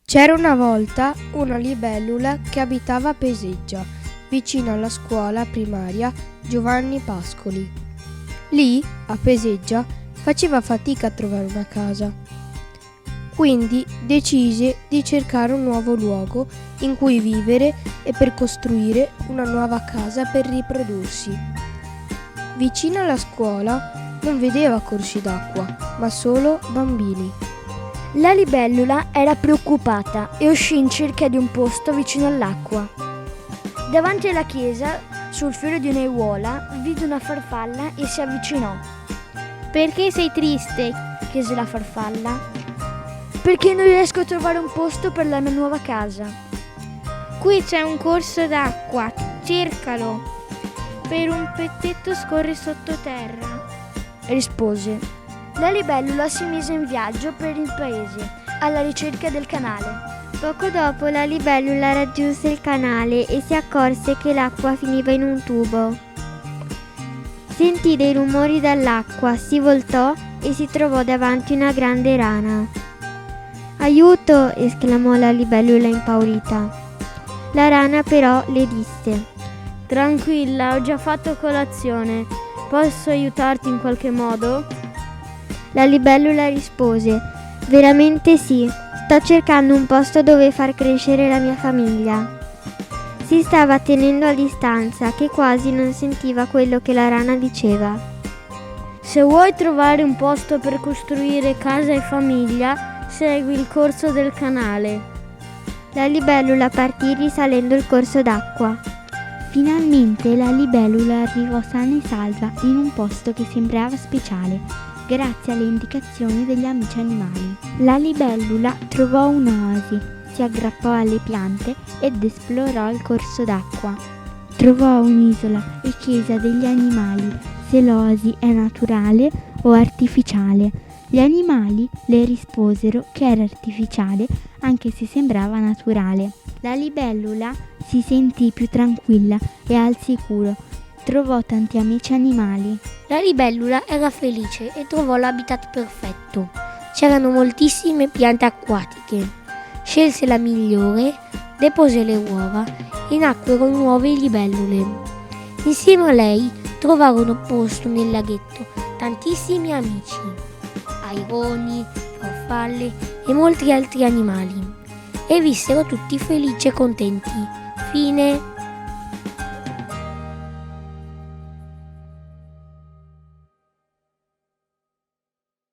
C'era una volta una libellula che abitava a Peseggia, vicino alla scuola primaria Giovanni Pascoli. Lì, a Peseggia, faceva fatica a trovare una casa. Quindi decise di cercare un nuovo luogo in cui vivere e per costruire una nuova casa per riprodursi. Vicino alla scuola non vedeva corsi d'acqua, ma solo bambini. La libellula era preoccupata e uscì in cerca di un posto vicino all'acqua. Davanti alla chiesa, sul filo di un'aiuola, vide una farfalla e si avvicinò. «Perché sei triste?» chiese la farfalla. «Perché non riesco a trovare un posto per la mia nuova casa». «Qui c'è un corso d'acqua, cercalo. Per un pezzetto scorre sottoterra», rispose. La libellula si mise in viaggio per il paese, alla ricerca del canale. Poco dopo la libellula raggiunse il canale e si accorse che l'acqua finiva in un tubo. Sentì dei rumori dall'acqua, si voltò e si trovò davanti una grande rana. «Aiuto!» esclamò la libellula impaurita. La rana però le disse: «Tranquilla, ho già fatto colazione. Posso aiutarti in qualche modo?» La libellula rispose: «Veramente sì, sto cercando un posto dove far crescere la mia famiglia». Si stava tenendo a distanza, che quasi non sentiva quello che la rana diceva. «Se vuoi trovare un posto per costruire casa e famiglia, segui il corso del canale». La libellula partì risalendo il corso d'acqua. Finalmente la libellula arrivò sana e salva in un posto che sembrava speciale, grazie alle indicazioni degli amici animali. La libellula trovò un'oasi, si aggrappò alle piante ed esplorò il corso d'acqua. Trovò un'isola e chiese a degli animali se l'oasi è naturale o artificiale. Gli animali le risposero che era artificiale, anche se sembrava naturale. La libellula si sentì più tranquilla e al sicuro. Trovò tanti amici animali. La libellula era felice e trovò l'habitat perfetto. C'erano moltissime piante acquatiche. Scelse la migliore, depose le uova e nacquero nuove libellule. Insieme a lei trovarono posto nel laghetto tantissimi amici, aironi, farfalle e molti altri animali. E vissero tutti felici e contenti. Fine.